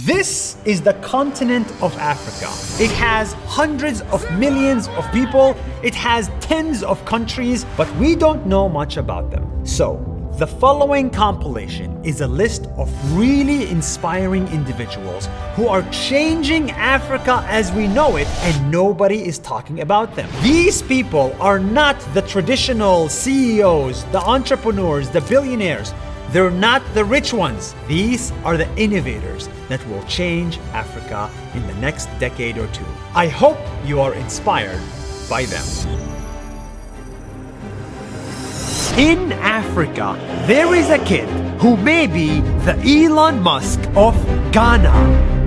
This is the continent of Africa. It has hundreds of millions of people. It has tens of countries, but we don't know much about them. So, the following compilation is a list of really inspiring individuals who are changing Africa as we know it, and nobody is talking about them. These people are not the traditional CEOs, the entrepreneurs, the billionaires. They're not the rich ones. These are the innovators that will change Africa in the next decade or two. I hope you are inspired by them. In Africa, there is a kid who may be the Elon Musk of Ghana.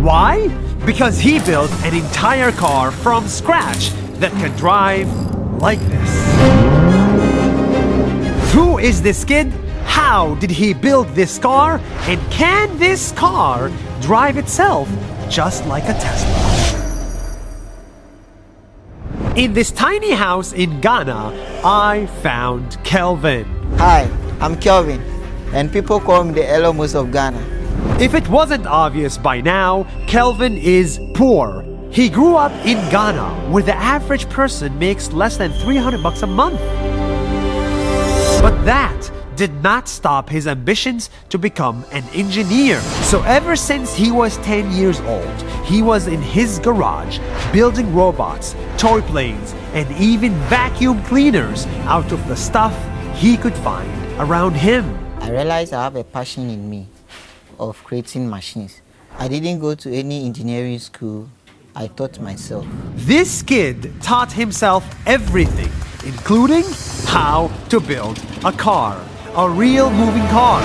Why? Because he built an entire car from scratch that can drive like this. Who is this kid? How did he build this car? And can this car drive itself just like a Tesla? In this tiny house in Ghana, I found Kelvin. Hi, I'm Kelvin, and people call me the Elon Musk of Ghana. If it wasn't obvious by now, Kelvin is poor. He grew up in Ghana, where the average person makes less than $300 a month. But that did not stop his ambitions to become an engineer. So ever since he was 10 years old, he was in his garage building robots, toy planes, and even vacuum cleaners out of the stuff he could find around him. I realized I have a passion in me of creating machines. I didn't go to any engineering school. I taught myself. This kid taught himself everything, including how to build a car. A real moving car.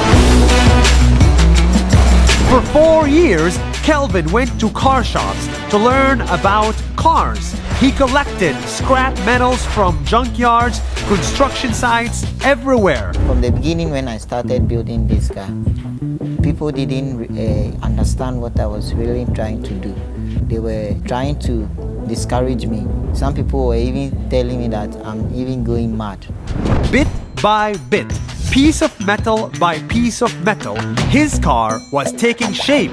For 4 years, Kelvin went to car shops to learn about cars. He collected scrap metals from junkyards, construction sites, everywhere. From the beginning when I started building this car, people didn't understand what I was really trying to do. They were trying to discourage me. Some people were even telling me that I'm even going mad. Bit by bit, piece of metal by piece of metal, his car was taking shape.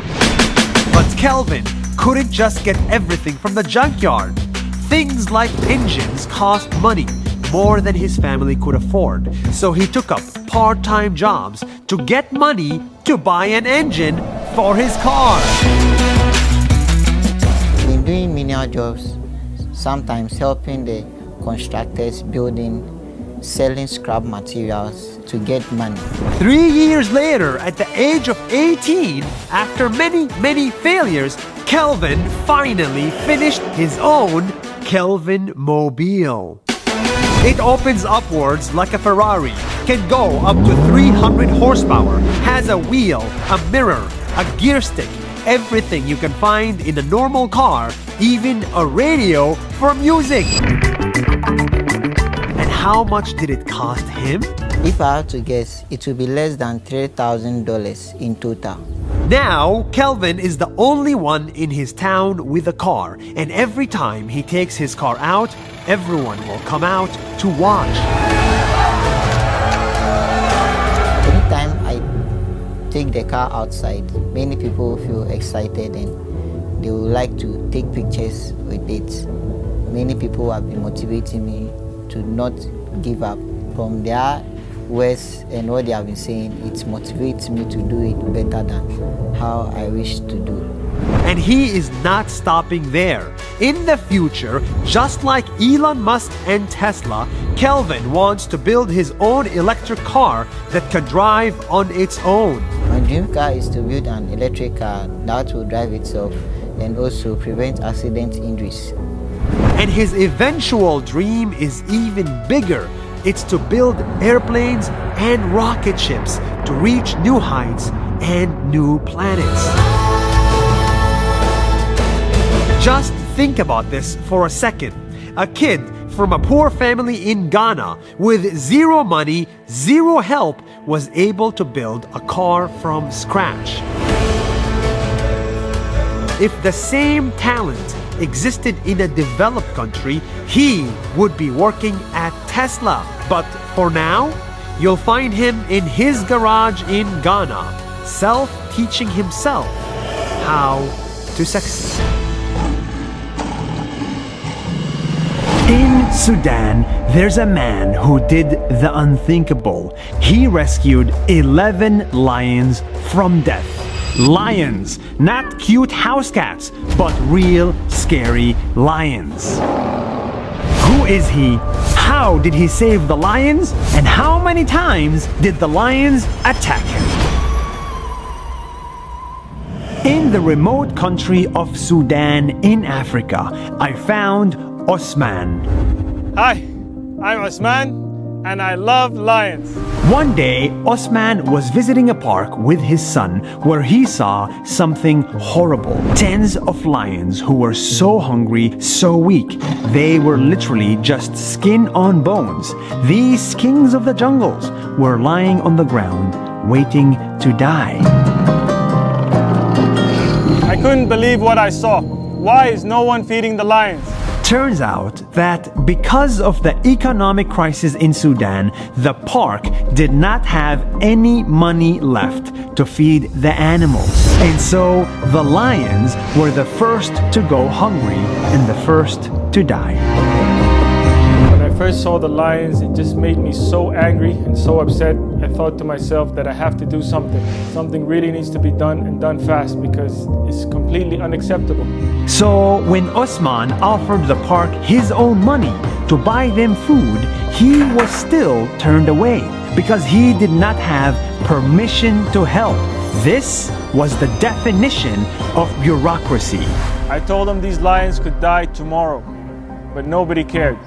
But Kelvin couldn't just get everything from the junkyard. Things like engines cost money, more than his family could afford. So he took up part-time jobs to get money to buy an engine for his car. I've been doing menial jobs, sometimes helping the contractors building, selling scrap materials to get money. 3 years later, at the age of 18, after many failures, Kelvin finally finished his own Kelvin Mobile. It opens upwards like a Ferrari, can go up to 300 horsepower, has a wheel, a mirror, a gear stick, everything you can find in a normal car, even a radio for music. How much did it cost him? If I had to guess, it would be less than $3,000 in total. Now, Kelvin is the only one in his town with a car, and every time he takes his car out, everyone will come out to watch. Anytime I take the car outside, many people feel excited and they would like to take pictures with it. Many people have been motivating me to not give up. From their words and what they have been saying, it motivates me to do it better than how I wish to do. And he is not stopping there. In the future, just like Elon Musk and Tesla, Kelvin wants to build his own electric car that can drive on its own. My dream car is to build an electric car that will drive itself and also prevent accident injuries. And his eventual dream is even bigger. It's to build airplanes and rocket ships to reach new heights and new planets. Just think about this for a second. A kid from a poor family in Ghana with zero money, zero help, was able to build a car from scratch. If the same talent existed in a developed country, he would be working at Tesla. But for now, you'll find him in his garage in Ghana, self-teaching himself how to succeed. In Sudan, there's a man who did the unthinkable. He rescued 11 lions from death. Lions, not cute house cats, but real scary lions. Who is he? How did he save the lions? And how many times did the lions attack him? In the remote country of Sudan in Africa, I found Osman. Hi, I'm Osman and I love lions. One day, Osman was visiting a park with his son where he saw something horrible. Tens of lions who were so hungry, so weak. They were literally just skin on bones. These kings of the jungles were lying on the ground, waiting to die. I couldn't believe what I saw. Why is no one feeding the lions? Turns out that because of the economic crisis in Sudan, the park did not have any money left to feed the animals. And so the lions were the first to go hungry and the first to die. When I first saw the lions, it just made me so angry and so upset. I thought to myself that I have to do something. Something really needs to be done and done fast because it's completely unacceptable. So when Osman offered the park his own money to buy them food, he was still turned away because he did not have permission to help. This was the definition of bureaucracy. I told them these lions could die tomorrow, but nobody cared.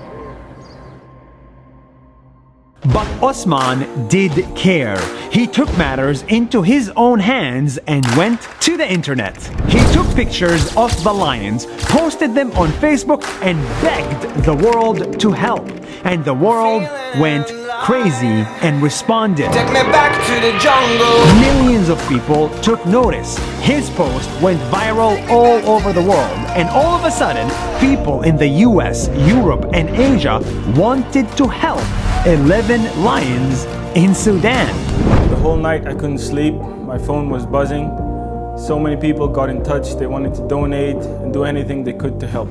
But Osman did care. He took matters into his own hands and went to the internet. He took pictures of the lions, posted them on Facebook, and begged the world to help. And the world went crazy and responded. Take me back to the jungle. Millions of people took notice. His post went viral all over the world, and all of a sudden, people in the US, Europe, and Asia wanted to help 11 lions in Sudan. The whole night I couldn't sleep. My phone was buzzing. So many people got in touch. They wanted to donate and do anything they could to help.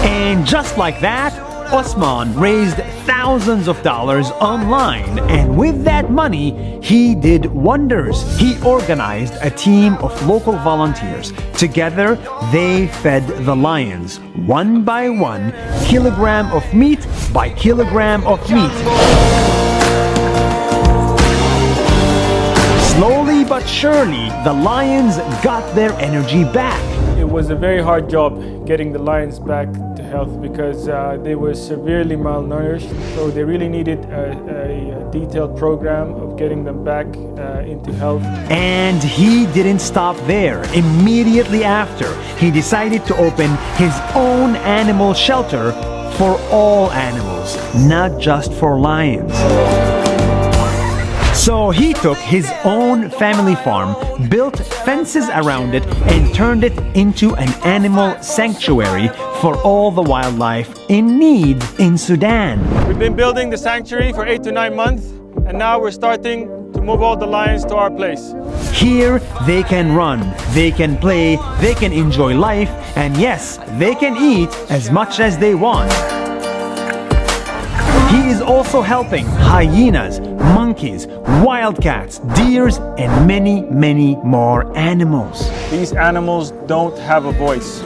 And just like that, Osman raised thousands of dollars online, and with that money, he did wonders. He organized a team of local volunteers. Together, they fed the lions, one by one, kilogram of meat by kilogram of meat. Slowly but surely, the lions got their energy back. It was a very hard job getting the lions back to health because they were severely malnourished. So they really needed a detailed program of getting them back into health. And he didn't stop there. Immediately after, he decided to open his own animal shelter for all animals, not just for lions. So he took his own family farm, built fences around it, and turned it into an animal sanctuary for all the wildlife in need in Sudan. We've been building the sanctuary for 8 to 9 months, and now we're starting to move all the lions to our place. Here, they can run, they can play, they can enjoy life, and yes, they can eat as much as they want. He is also helping hyenas, monkeys, wildcats, deers, and many, many more animals. These animals don't have a voice.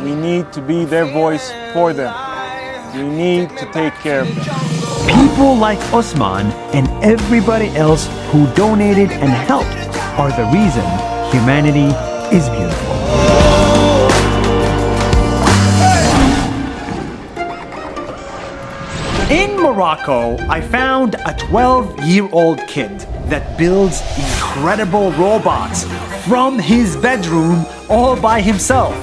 We need to be their voice for them. We need to take care of them. People like Osman and everybody else who donated and helped are the reason humanity is beautiful. In Morocco, I found a 12-year-old kid that builds incredible robots from his bedroom all by himself.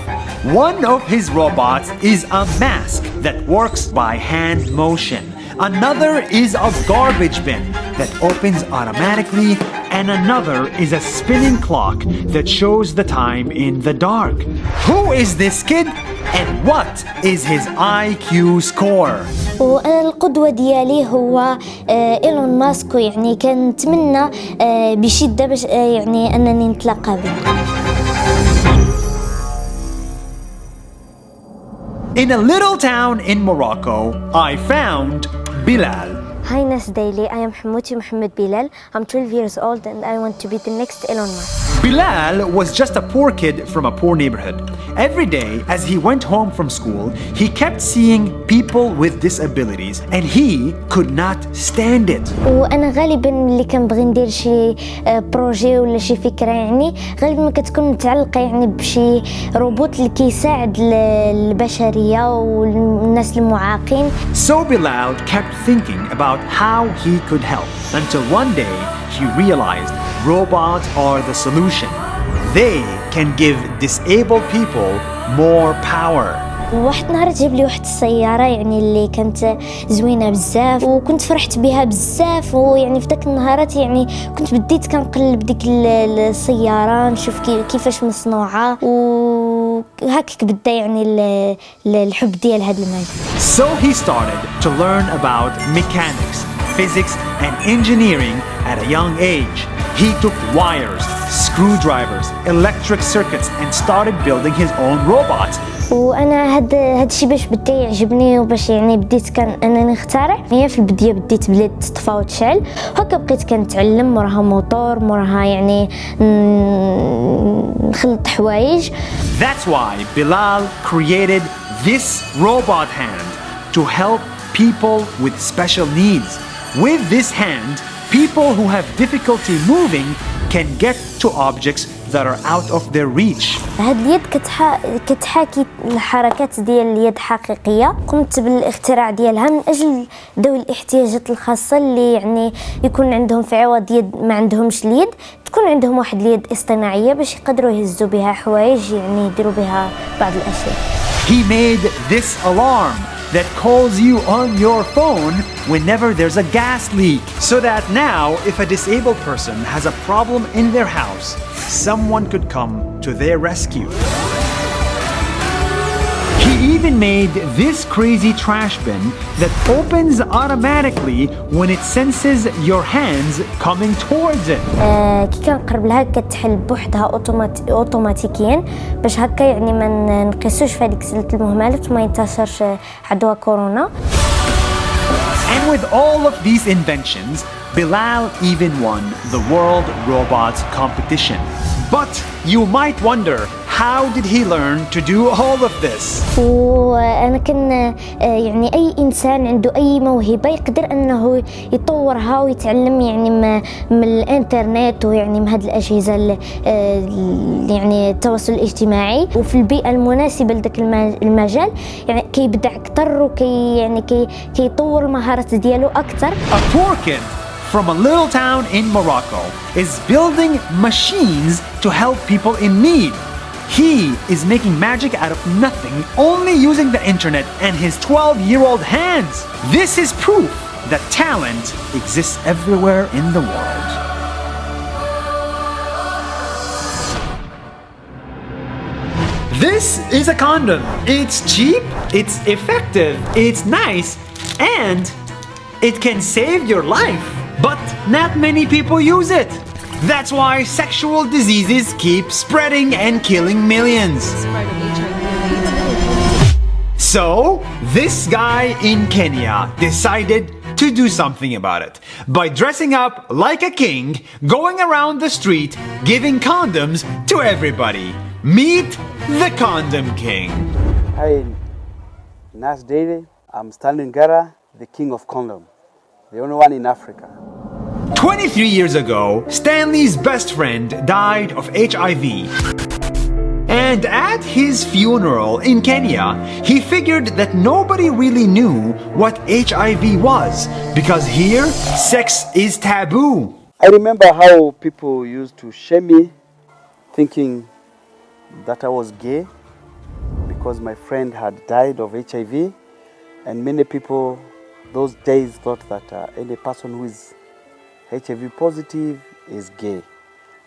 One of his robots is a mask that works by hand motion. Another is a garbage bin that opens automatically, and another is a spinning clock that shows the time in the dark. Who is this kid and what is his IQ score? وأنا القدوة ديالي هو إيلون ماسك، يعني كان نتمنى بشدة باش يعني أنني نتلاقى به. In a little town in Morocco, I found Bilal. Hi nasdaily, I am Hamouti Mohammed Bilal. I'm 12 years old and I want to be the next Elon Musk. Bilal was just a poor kid from a poor neighborhood. Every day, as he went home from school, he kept seeing people with disabilities and he could not stand it. وانا غالبا اللي كنبغي ندير شي بروجي ولا شي فكره يعني غالبا ما كتكون متعلقه يعني بشي روبوت اللي كيساعد البشريه والناس المعاقين. So Bilal kept thinking about how he could help until one day he realized robots are the solution. They can give disabled people more power. واحد النهار جاب لي واحد السياره يعني اللي كانت زوينه بزاف وكنت فرحت بها بزاف ويعني في داك النهارات يعني كنت بديت كنقلب ديك السياره نشوف كيفاش مصنوعه وهكاك بدا يعني الحب ديال هذا المجال. So he started to learn about mechanics, physics and engineering at a young age. He took wires, screwdrivers, electric circuits and started building his own robots. وانا هاد الشيء باش بدا يعجبني وباش يعني بديت كان انني نخترع. هي في البدايه بديت بلاد تطفى وتشعل هكا بقيت كنتعلم موراها موتور موراها يعني نخلط حوايج. That's why Bilal created this robot hand to help people with special needs. With this hand, people who have difficulty moving can get to objects that are out of their reach. هاد اليد كتحاكي الحركات ديال اليد حقيقية. قمت بالاختراع ديالها من أجل ذوي الاحتياجات الخاصة اللي يعني يكون عندهم في عوض يد ما عندهمش اليد تكون عندهم واحد اليد اصطناعية باش يقدروا يهزوا بها حوايج يعني يديروا بها بعض الأشياء. He made this alarm that calls you on your phone whenever there's a gas leak, so that now if a disabled person has a problem in their house, someone could come to their rescue. He even made this crazy trash bin that opens automatically when it senses your hands coming towards it. كي كنقرب لها كتحل بوحدها اوتوماتيكيا باش هكا يعني ما نقيسوش في هذيك سلة المهملات وما ينتشرش عدوى كورونا. And with all of these inventions, Bilal even won the World Robots Competition. But you might wonder, how did he learn to do all of this? وأنا كان يعني أي إنسان عنده أي موهبة يقدر أنه يطورها ويتعلم يعني من الإنترنت ويعني من هذه الأجهزة يعني التواصل الاجتماعي وفي البيئة المناسبة لذاك المجال يعني كيبدع أكثر وكي يعني كيطور المهارات ديالو أكثر. A poor kid from a little town in Morocco is building machines to help people in need. He is making magic out of nothing, only using the internet and his 12-year-old hands. This is proof that talent exists everywhere in the world. This is a condom. It's cheap, it's effective, it's nice, and it can save your life. But not many people use it. That's why sexual diseases keep spreading and killing millions. So, this guy in Kenya decided to do something about it by dressing up like a king, going around the street, giving condoms to everybody. Meet the Condom King. Hi, nasdaily. I'm Stanley Ngara, the king of condom, the only one in Africa. 23 years ago, Stanley's best friend died of HIV. And at his funeral in Kenya, he figured that nobody really knew what HIV was, because here, sex is taboo. I remember how people used to shame me, thinking that I was gay because my friend had died of HIV, and many people those days thought that any person who is HIV positive is gay,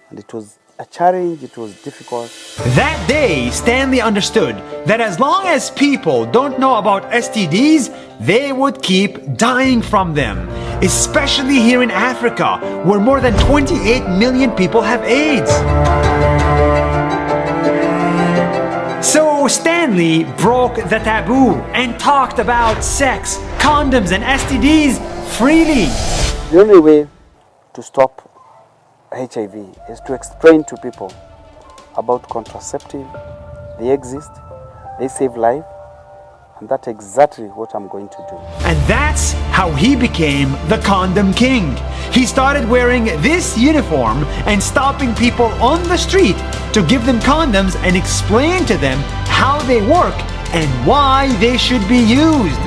and it was a challenge, it was difficult. That day, Stanley understood that as long as people don't know about STDs, they would keep dying from them, especially here in Africa, where more than 28 million people have AIDS. So So Stanley broke the taboo and talked about sex, condoms, and STDs freely. The only way to stop HIV is to explain to people about contraceptive. They exist, they save life, and that's exactly what I'm going to do. And that's how he became the condom king. He started wearing this uniform and stopping people on the street to give them condoms and explain to them how they work and why they should be used.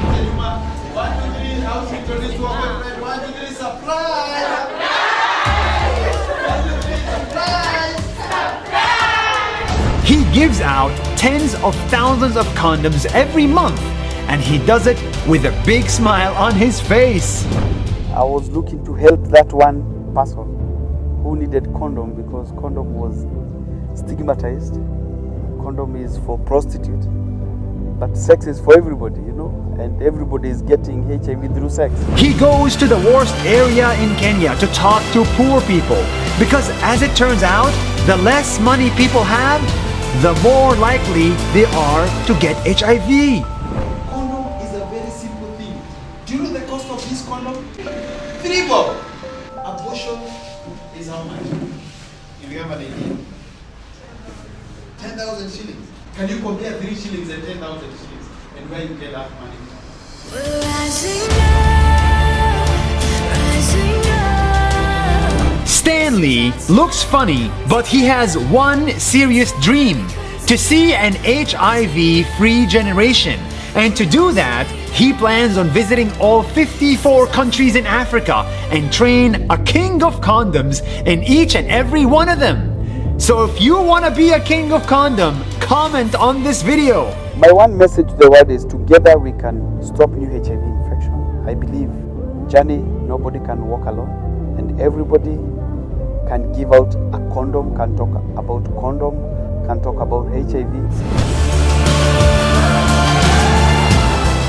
He gives out tens of thousands of condoms every month, and he does it with a big smile on his face. I was looking to help that one person who needed condom because condom was stigmatized. Condom is for prostitute, but sex is for everybody, you know, and everybody is getting HIV through sex. He goes to the worst area in Kenya to talk to poor people because, as it turns out, the less money people have, the more likely they are to get HIV. Condom is a very simple thing. Do you know the cost of this condom? 3 bob. Abortion is how much? If you have an idea. 10,000 shillings. Can you compare 3 shillings and 10,000 shillings and where you get that money from? We're rising up, rising up. Stanley looks funny, but he has one serious dream: to see an HIV-free generation. And to do that, he plans on visiting all 54 countries in Africa and train a king of condoms in each and every one of them. So if you want to be a king of condom, comment on this video. My one message to the world is together we can stop new HIV infection. I believe journey, nobody can walk alone, and everybody can give out a condom, can talk about condom, can talk about HIV.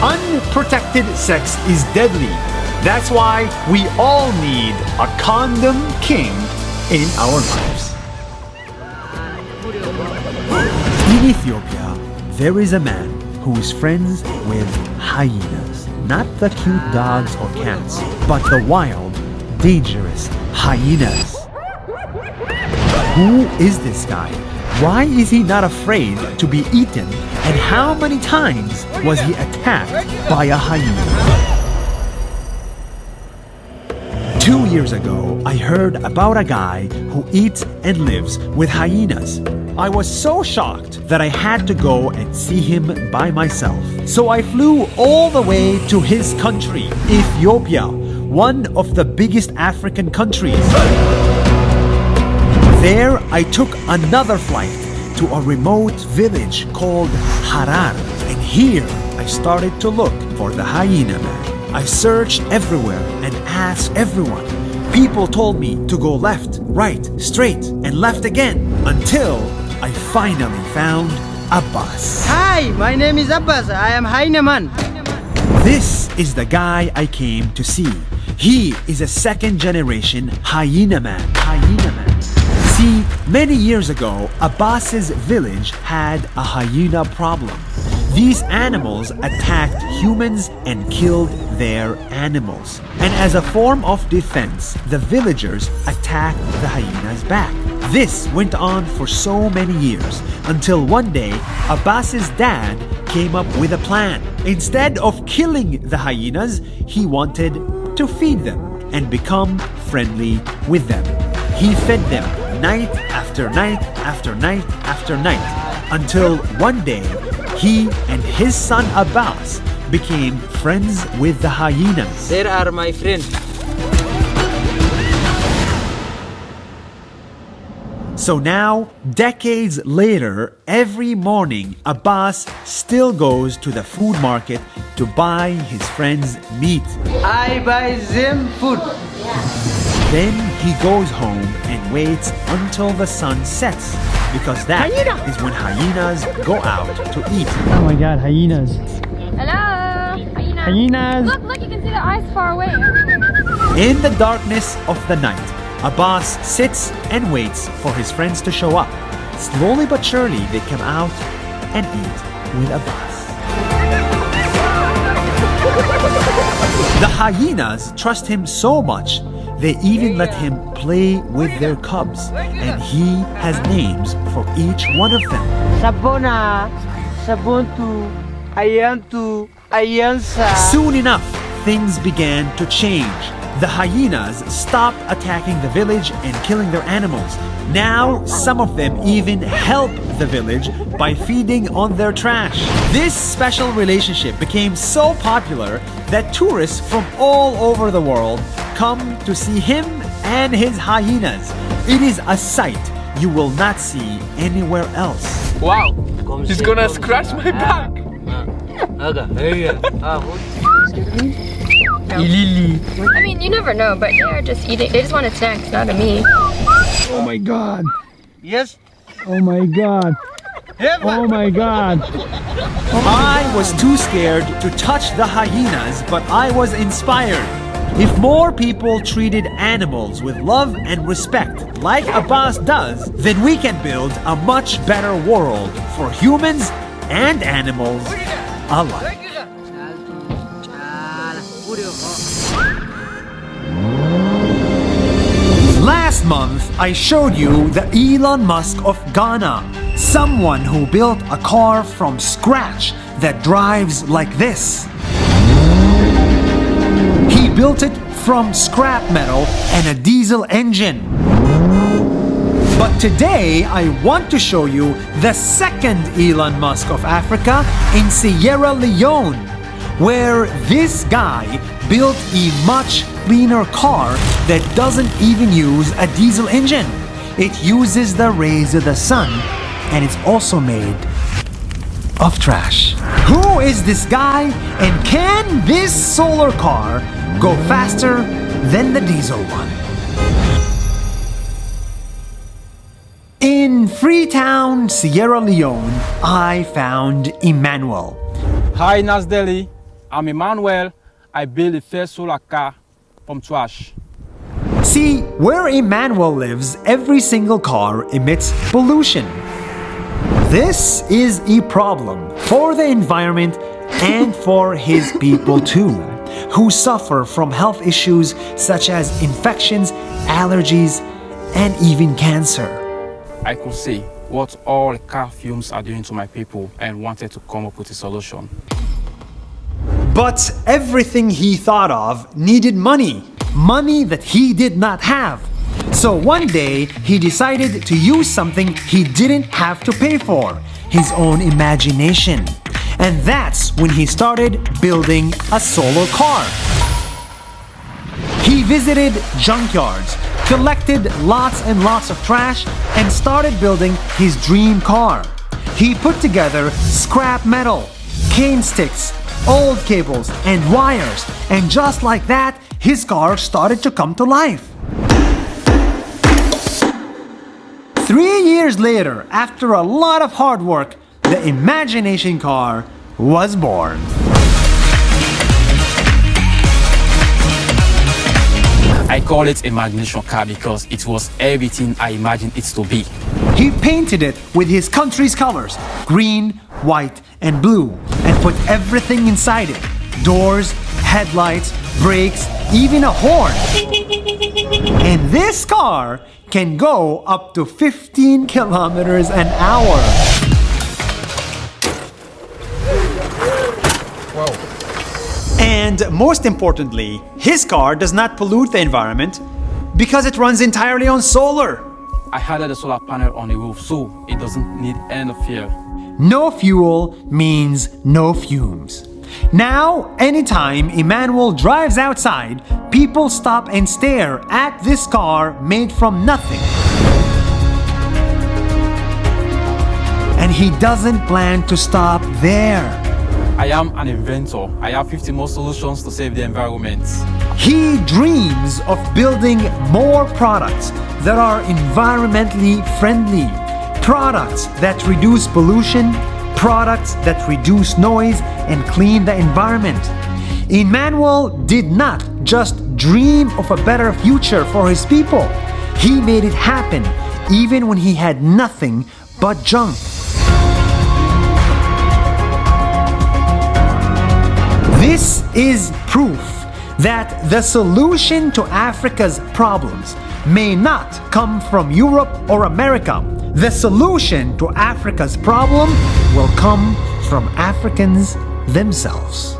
Unprotected sex is deadly. That's why we all need a condom king in our lives. In Ethiopia, there is a man who is friends with hyenas. Not the cute dogs or cats, but the wild, dangerous hyenas. Who is this guy? Why is he not afraid to be eaten? And how many times was he attacked by a hyena? 2 years ago, I heard about a guy who eats and lives with hyenas. I was so shocked that I had to go and see him by myself. So I flew all the way to his country, Ethiopia, one of the biggest African countries. There, I took another flight to a remote village called Harar. And here, I started to look for the hyena man. I searched everywhere and asked everyone. People told me to go left, right, straight, and left again until I finally found Abbas. Hi, my name is Abbas. I am hyena man. This is the guy I came to see. He is a second generation hyena man. See, many years ago, Abbas's village had a hyena problem. These animals attacked humans and killed their animals. And as a form of defense, the villagers attacked the hyenas back. This went on for so many years until one day, Abbas's dad came up with a plan. Instead of killing the hyenas, he wanted to feed them and become friendly with them. He fed them night after night after night after night until one day he and his son Abbas became friends with the hyenas. There are my friends. So now, decades later, every morning Abbas still goes to the food market to buy his friends meat. I buy them food. Then he goes home and waits until the sun sets, because that is when hyenas go out to eat. Oh my god, hyenas. Hello? Hyenas. Look, you can see the eyes far away. In the darkness of the night, Abbas sits and waits for his friends to show up. Slowly but surely they come out and eat with Abbas. The hyenas trust him so much, they even let him play with their cubs, and he has names for each one of them. Sabona, Sabuntu, Ayantu, Ayansa. Soon enough, things began to change. The hyenas stopped attacking the village and killing their animals. Now, some of them even help the village by feeding on their trash. This special relationship became so popular that tourists from all over the world come to see him and his hyenas. It is a sight you will not see anywhere else. Wow, he's gonna scratch my back. I mean, you never know, but they are just eating. They just wanted snacks, not a me. Oh my god. Yes. Oh my god. Oh my god. I was too scared to touch the hyenas, but I was inspired. If more people treated animals with love and respect, like Abbas does, then we can build a much better world for humans and animals alike. Last month, I showed you the Elon Musk of Ghana, someone who built a car from scratch that drives like this. He built it from scrap metal and a diesel engine. But today, I want to show you the second Elon Musk of Africa in Sierra Leone, where this guy built a much cleaner car that doesn't even use a diesel engine. It uses the rays of the sun, and it's also made of trash. Who is this guy, and can this solar car go faster than the diesel one? In Freetown, Sierra Leone, I found Emmanuel. Hi nasdaily, I'm Emmanuel. I built the first solar car from trash. See, where Emmanuel lives, every single car emits pollution. This is a problem for the environment and for his people too, who suffer from health issues such as infections, allergies, and even cancer. I could see what all car fumes are doing to my people and wanted to come up with a solution. But everything he thought of needed money. Money that he did not have. So one day, he decided to use something he didn't have to pay for, his own imagination. And that's when he started building a solar car. He visited junkyards, collected lots and lots of trash, and started building his dream car. He put together scrap metal, cane sticks, old cables, and wires, and just like that, his car started to come to life. 3 years later, after a lot of hard work, the imagination car was born. I call it a imagination car because it was everything I imagined it to be. He painted it with his country's colors, green, white, and blue, and put everything inside it. Doors, headlights, brakes, even a horn. And this car can go up to 15 kilometers an hour. And most importantly, his car does not pollute the environment because it runs entirely on solar. I added a solar panel on the roof so it doesn't need any fuel. No fuel means no fumes. Now, anytime Emmanuel drives outside, people stop and stare at this car made from nothing. And he doesn't plan to stop there. I am an inventor. I have 50 more solutions to save the environment. He dreams of building more products that are environmentally friendly, products that reduce pollution, products that reduce noise and clean the environment. Emmanuel did not just dream of a better future for his people. He made it happen even when he had nothing but junk. is proof that the solution to Africa's problems may not come from Europe or America. The solution to Africa's problem will come from Africans themselves.